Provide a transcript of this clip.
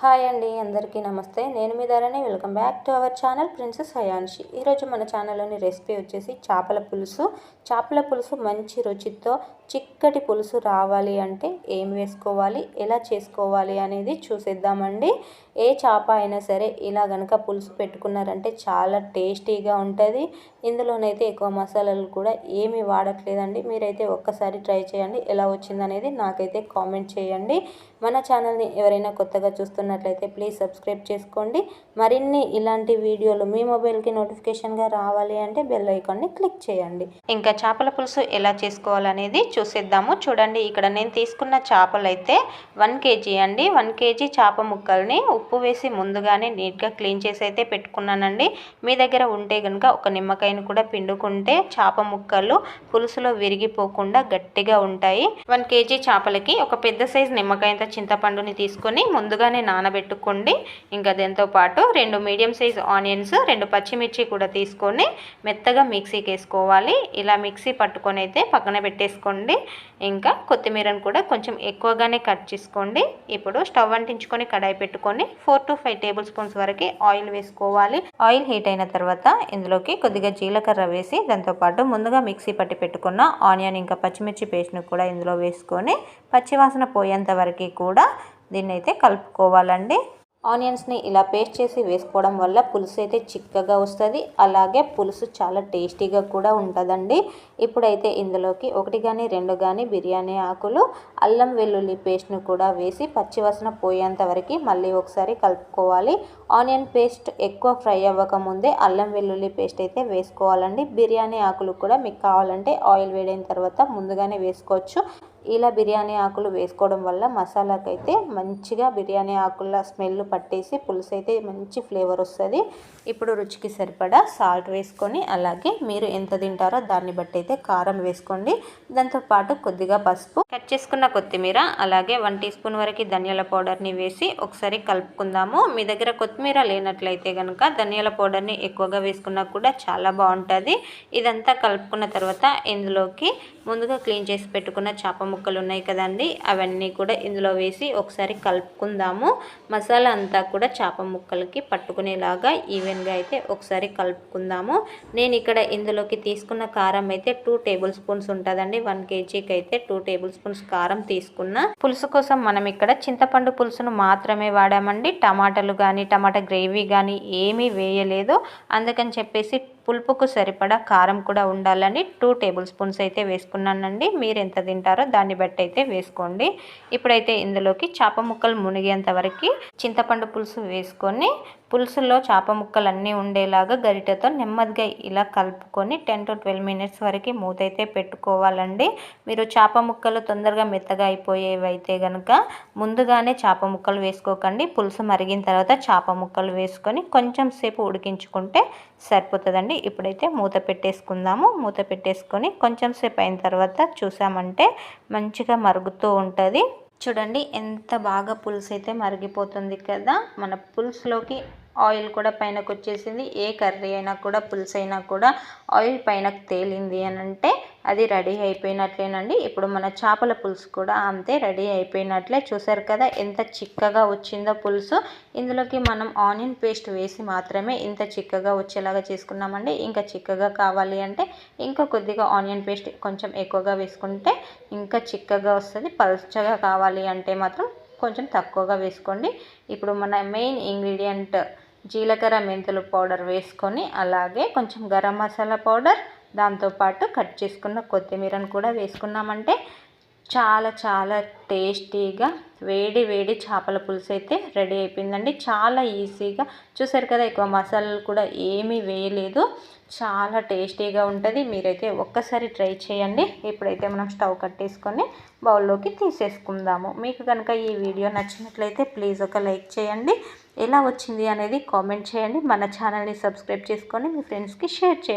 Hi అండి, అందరికీ నమస్తే. నేను మీ Dharani. Welcome back to our channel princess Hayanshi. ఈరోజు మన ఛానల్లోని రెసిపీ వచ్చేసి చేపల పులుసు. చేపల పులుసు మంచి రుచితో చిక్కటి పులుసు రావాలి అంటే ఏం వేసుకోవాలి, ఎలా చేసుకోవాలి అనేది చూసేద్దామండి. ఏ చేప అయినా సరే ఇలా కనుక పులుసు పెట్టుకున్నారంటే చాలా టేస్టీగా ఉంటుంది. ఇందులోనైతే ఎక్కువ మసాలాలు కూడా ఏమీ వాడట్లేదండి. మీరైతే ఒక్కసారి ట్రై చేయండి, ఎలా వచ్చిందనేది నాకైతే కామెంట్ చేయండి. మన ఛానల్ని ఎవరైనా కొత్తగా చూస్తున్నట్లయితే ప్లీజ్ సబ్స్క్రైబ్ చేసుకోండి. మరిన్ని ఇలాంటి వీడియోలు మీ మొబైల్కి నోటిఫికేషన్గా రావాలి అంటే బెల్ ఐకాన్ని క్లిక్ చేయండి. ఇంకా చేపల పులుసు ఎలా చేసుకోవాలనేది చూసేద్దాము. చూడండి, ఇక్కడ నేను తీసుకున్న చేపలు అయితే 1 kg అండి. 1 kg చేప ముక్కల్ని ఉప్పు వేసి ముందుగానే నీట్గా క్లీన్ చేసి అయితే పెట్టుకున్నానండి. మీ దగ్గర ఉంటే కనుక ఒక నిమ్మకాయను కూడా పిండుకుంటే చేప ముక్కలు పులుసులో విరిగిపోకుండా గట్టిగా ఉంటాయి. 1 kg చేపలకి ఒక పెద్ద సైజు నిమ్మకాయంత చింతపండుని తీసుకొని ముందుగానే నానబెట్టుకోండి. ఇంకా దీంతో పాటు 2 మీడియం సైజు ఆనియన్స్, 2 పచ్చిమిర్చి కూడా తీసుకొని మెత్తగా మిక్సీకి వేసుకోవాలి. ఇలా మిక్సీ పట్టుకొని అయితే పక్కన పెట్టేసుకోండి. ఇంకా కొత్తిమీరను కూడా కొంచెం ఎక్కువగానే కట్ చేసుకోండి. ఇప్పుడు స్టవ్ అంటించుకొని కడాయి పెట్టుకొని 4 to 5 టేబుల్ స్పూన్స్ వరకు ఆయిల్ వేసుకోవాలి. ఆయిల్ హీట్ అయిన తర్వాత ఇందులోకి కొద్దిగా జీలకర్ర వేసి దాంతోపాటు ముందుగా మిక్సీ పట్టి పెట్టుకున్న ఆనియన్ ఇంకా పచ్చిమిర్చి పేస్ట్ను కూడా ఇందులో వేసుకొని పచ్చివాసన పోయేంత వరకు కూడా దీన్ని అయితే కలుపుకోవాలండి. ఆనియన్స్ని ఇలా పేస్ట్ చేసి వేసుకోవడం వల్ల పులుసు అయితే చిక్కగా వస్తుంది. అలాగే పులుసు చాలా టేస్టీగా కూడా ఉంటుందండి. ఇప్పుడైతే ఇందులోకి 1 కానీ 2 కానీ బిర్యానీ ఆకులు, అల్లం వెల్లుల్లి పేస్ట్ను కూడా వేసి పచ్చివాసన పోయేంత వరకు మళ్ళీ ఒకసారి కలుపుకోవాలి. ఆనియన్ పేస్ట్ ఎక్కువ ఫ్రై అవ్వకముందే అల్లం వెల్లుల్లి పేస్ట్ అయితే వేసుకోవాలండి. బిర్యానీ ఆకులు కూడా మీకు కావాలంటే ఆయిల్ వేడైన తర్వాత ముందుగానే వేసుకోవచ్చు. ఇలా బిర్యానీ ఆకులు వేసుకోవడం వల్ల మసాలాకైతే మంచిగా బిర్యానీ ఆకుల స్మెల్ పట్టేసి పులుసు అయితే మంచి ఫ్లేవర్ వస్తుంది. ఇప్పుడు రుచికి సరిపడా సాల్ట్ వేసుకొని అలాగే మీరు ఎంత తింటారో దాన్ని బట్టి అయితే కారం వేసుకోండి. దాంతోపాటు కొద్దిగా పసుపు, కట్ చేసుకున్న కొత్తిమీర, అలాగే 1 టీ స్పూన్ వరకు ధనియాల పౌడర్ని వేసి ఒకసారి కలుపుకుందాము. మీ దగ్గర కొత్తిమీర లేనట్లయితే కనుక ధనియాల పౌడర్ని ఎక్కువగా వేసుకున్నా కూడా చాలా బాగుంటుంది. ఇదంతా కలుపుకున్న తర్వాత ఇందులోకి ముందుగా క్లీన్ చేసి పెట్టుకున్న చేప ముక్కలు ఉన్నాయి కదండి, అవన్నీ కూడా ఇందులో వేసి ఒకసారి కలుపుకుందాము. మసాలా అంతా కూడా చేప ముక్కలకి పట్టుకునేలాగా ఈవెన్గా అయితే ఒకసారి కలుపుకుందాము. నేను ఇక్కడ ఇందులోకి తీసుకున్న కారం అయితే 2 టేబుల్ స్పూన్స్ ఉంటుందండి. 1 kgకి అయితే 2 టేబుల్ స్పూన్స్ కారం తీసుకున్న. పులుసు కోసం మనం ఇక్కడ చింతపండు పులుసును మాత్రమే వాడామండి. టమాటాలు కానీ టమాటా గ్రేవీ కానీ ఏమీ వేయలేదు. అందుకని చెప్పేసి పులుపుకు సరిపడా కారం కూడా ఉండాలని 2 టేబుల్ స్పూన్స్ అయితే వేసుకున్నానండి. మీరు ఎంత తింటారో దాన్ని బట్టి అయితే వేసుకోండి. ఇప్పుడైతే ఇందులోకి చేప ముక్కలు మునిగేంత వరకు చింతపండు పులుసు వేసుకొని పులుసులో చేప ముక్కలు అన్నీ ఉండేలాగా గరిటెతో నెమ్మదిగా ఇలా కలుపుకొని 10 to 12 మినిట్స్ వరకు మూత అయితే పెట్టుకోవాలండి. మీరు చేప ముక్కలు తొందరగా మెత్తగా అయిపోయేవి అయితే కనుక ముందుగానే చేప ముక్కలు వేసుకోకండి. పులుసు మరిగిన తర్వాత చేప ముక్కలు వేసుకొని కొంచెం సేపు ఉడికించుకుంటే సరిపోతుందండి. ఇప్పుడైతే మూత పెట్టేసుకుందాము. మూత పెట్టేసుకొని కొంచెం సేపు అయిన తర్వాత చూసామంటే మంచిగా మరుగుతూ ఉంటుంది. చూడండి ఎంత బాగా పులుసు అయితే మరిగిపోతుంది కదా. మన పులుసులోకి ఆయిల్ కూడా పైనకు వచ్చేసింది. ఏ కర్రీ అయినా కూడా పులుసు అయినా కూడా ఆయిల్ పైనకు తేలింది అని అంటే అది రెడీ అయిపోయినట్లేనండి. ఇప్పుడు మన చేపల పులుసు కూడా అంతే రెడీ అయిపోయినట్లే. చూసారు కదా ఎంత చిక్కగా వచ్చిందో పులుసు. ఇందులోకి మనం ఆనియన్ పేస్ట్ వేసి మాత్రమే ఇంత చిక్కగా వచ్చేలాగా చేసుకున్నామండి. ఇంకా చిక్కగా కావాలి అంటే ఇంకా కొద్దిగా ఆనియన్ పేస్ట్ కొంచెం ఎక్కువగా వేసుకుంటే ఇంకా చిక్కగా వస్తుంది. పల్చగా కావాలి అంటే మాత్రం కొంచెం తక్కువగా వేసుకోండి. ఇప్పుడు మన మెయిన్ ఇంగ్రీడియంట్ జీలకర్ర మెంతులు పౌడర్ వేసుకొని అలాగే కొంచెం గరం మసాలా పౌడర్, దాంతోపాటు కట్ చేసుకున్న కొత్తిమీరను కూడా వేసుకున్నామంటే చాలా చాలా టేస్టీగా వేడి వేడి చేపల పులుసు అయితే రెడీ అయిపోయిందండి. చాలా ఈజీగా చూసారు కదా, ఎక్కువ మసాలాలు కూడా ఏమీ వేయలేదు. చాలా టేస్టీగా ఉంటుంది. మీరైతే ఒక్కసారి ట్రై చేయండి. ఇప్పుడైతే మనం స్టవ్ కట్టేసుకొని బౌల్లోకి తీసేసుకుందాము. మీకు కనుక ఈ వీడియో నచ్చినట్లయితే ప్లీజ్ ఒక లైక్ చేయండి. ఎలా వచ్చింది అనేది కామెంట్ చేయండి. మన ఛానల్ని సబ్స్క్రైబ్ చేసుకొని మీ ఫ్రెండ్స్కి షేర్ చేయండి.